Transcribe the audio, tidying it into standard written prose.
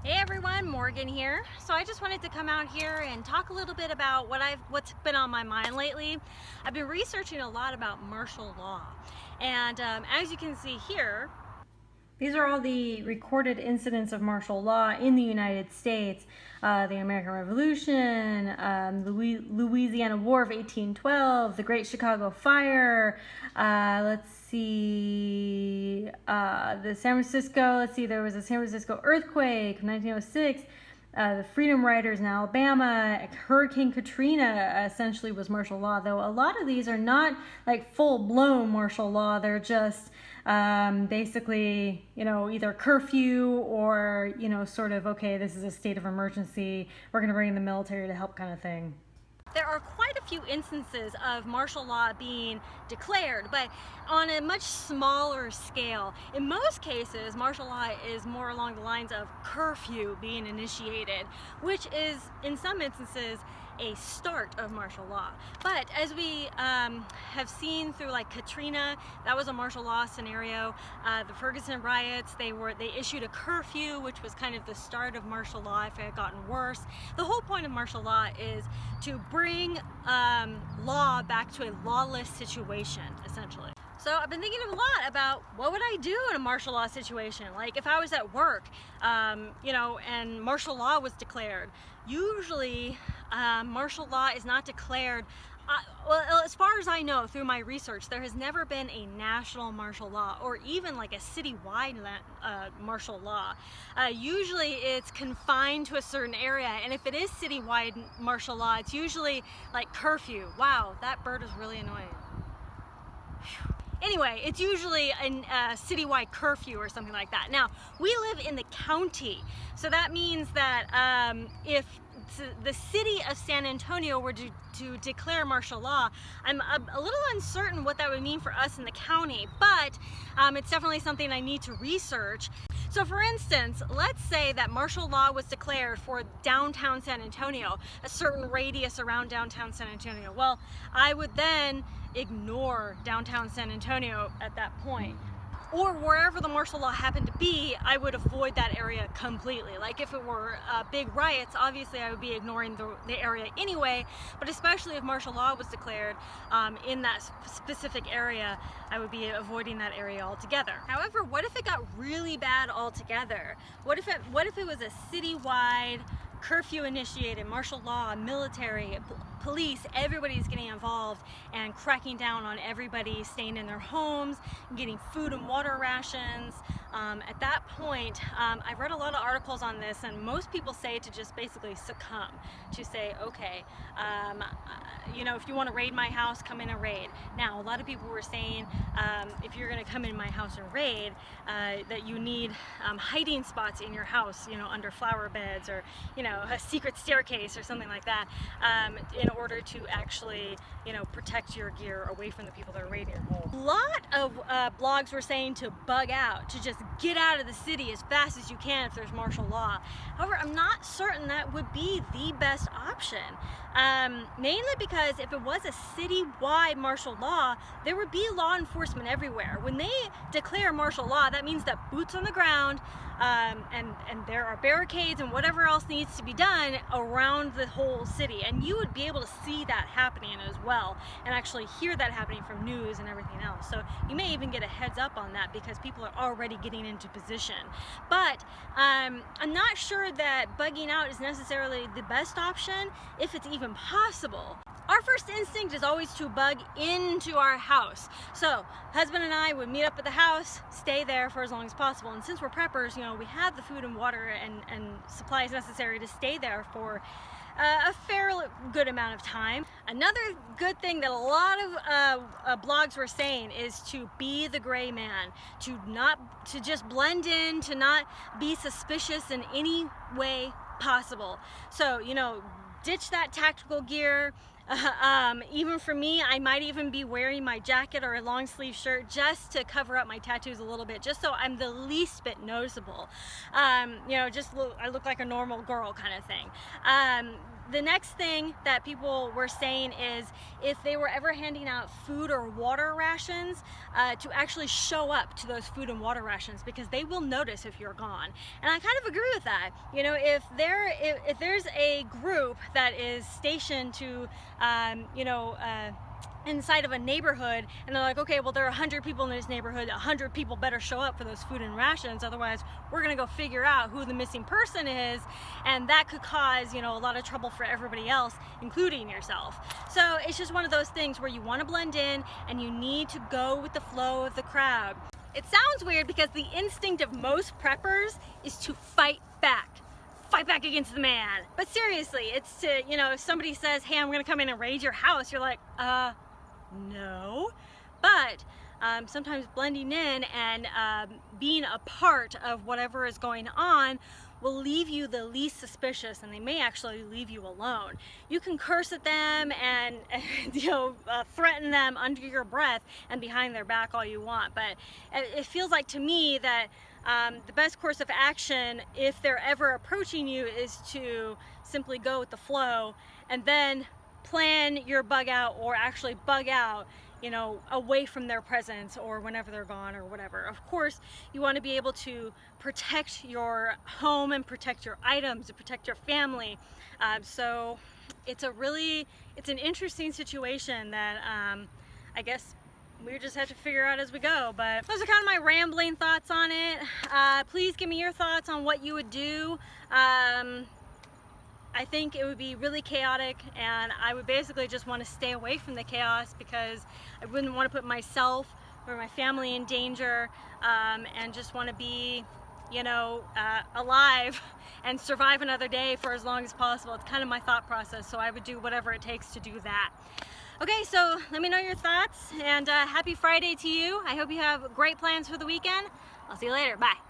Hey everyone, Morgan here. So I just wanted to come out here and talk a little bit about what's been on my mind lately. I've been researching a lot about martial law, and as you can see here, these are all the recorded incidents of martial law in the United States. The American Revolution, the Louisiana War of 1812, the Great Chicago Fire, there was a San Francisco earthquake, 1906, the Freedom Riders in Alabama, Hurricane Katrina essentially was martial law, though a lot of these are not like full-blown martial law. They're just basically, either curfew or, sort of, okay, this is a state of emergency, we're going to bring in the military to help kind of thing. There are quite a few instances of martial law being declared, but on a much smaller scale. In most cases, martial law is more along the lines of curfew being initiated, which is, in some instances, a start of martial law. But as we have seen through like Katrina, that was a martial law scenario. The Ferguson riots, they issued a curfew, which was kind of the start of martial law if it had gotten worse. The whole point of martial law is to bring law back to a lawless situation, essentially. So I've been thinking a lot about what would I do in a martial law situation. Like if I was at work, and martial law was declared. Usually, martial law is not declared. Well, as far as I know, through my research, there has never been a national martial law or even like a citywide martial law. Usually it's confined to a certain area, and if it is citywide martial law, it's usually like curfew. Wow, that bird is really annoying. Whew. Anyway, it's usually a citywide curfew or something like that. Now, we live in the county, so that means that if the city of San Antonio were to declare martial law, I'm a little uncertain what that would mean for us in the county, but it's definitely something I need to research. So for instance, let's say that martial law was declared for downtown San Antonio, a certain radius around downtown San Antonio. Well, I would then ignore downtown San Antonio at that point. Or wherever the martial law happened to be, I would avoid that area completely. Like if it were big riots, obviously I would be ignoring the area anyway, but especially if martial law was declared in that specific area, I would be avoiding that area altogether. However, what if it got really bad altogether? What if it was a citywide curfew initiated, martial law, military, police, everybody's getting involved and cracking down on everybody staying in their homes, getting food and water rations. At that point, I've read a lot of articles on this, and most people say to just basically succumb, to say, okay, if you want to raid my house, come in and raid. Now, a lot of people were saying if you're going to come in my house and raid, that you need hiding spots in your house, under flower beds or, a secret staircase or something like that, in order to actually, protect your gear away from the people that are raiding your home. A lot of blogs were saying to bug out, to just get out of the city as fast as you can if there's martial law. However, I'm not certain that would be the best option. Mainly because if it was a citywide martial law, there would be law enforcement everywhere. When they declare martial law, that means that boots on the ground, and there are barricades and whatever else needs to be done around the whole city, and you would be able to see that happening as well and actually hear that happening from news and everything else. So you may even get a heads up on that because people are already getting into position. But I'm not sure that bugging out is necessarily the best option, if it's even possible. Our first instinct is always to bug into our house. So husband and I would meet up at the house, stay there for as long as possible. And since we're preppers, we have the food and water and supplies necessary to stay there for a fairly good amount of time. Another good thing that a lot of blogs were saying is to be the gray man, to just blend in, to not be suspicious in any way possible. So, ditch that tactical gear, Even for me, I might even be wearing my jacket or a long sleeve shirt just to cover up my tattoos a little bit, just so I'm the least bit noticeable. You know, I look like a normal girl kind of thing. The next thing that people were saying is if they were ever handing out food or water rations, to actually show up to those food and water rations, because they will notice if you're gone. And I kind of agree with that. You know, if there's a group that is stationed to, you know, inside of a neighborhood, and they're like, okay, well, there are 100 people in this neighborhood, 100 people better show up for those food and rations, otherwise we're gonna go figure out who the missing person is, and that could cause, you know, a lot of trouble for everybody else, including yourself. So it's just one of those things where you want to blend in and you need to go with the flow of the crowd. It sounds weird because the instinct of most preppers is to fight back against the man. But seriously, it's to, you know, if somebody says, hey, I'm gonna come in and raid your house, you're like, no. But sometimes blending in and being a part of whatever is going on will leave you the least suspicious, and they may actually leave you alone. You can curse at them and you know, threaten them under your breath and behind their back all you want, but it feels like to me that the best course of action, if they're ever approaching you, is to simply go with the flow and then plan your bug out, or actually bug out, you know, away from their presence or whenever they're gone or whatever. Of course, you want to be able to protect your home and protect your items and protect your family. So it's an interesting situation that I guess we just have to figure out as we go. But those are kind of my rambling thoughts on it. Please give me your thoughts on what you would do. I think it would be really chaotic, and I would basically just want to stay away from the chaos because I wouldn't want to put myself or my family in danger, and just want to be, you know, alive and survive another day for as long as possible. It's kind of my thought process, so I would do whatever it takes to do that. Okay, so let me know your thoughts, and happy Friday to you. I hope you have great plans for the weekend. I'll see you later. Bye.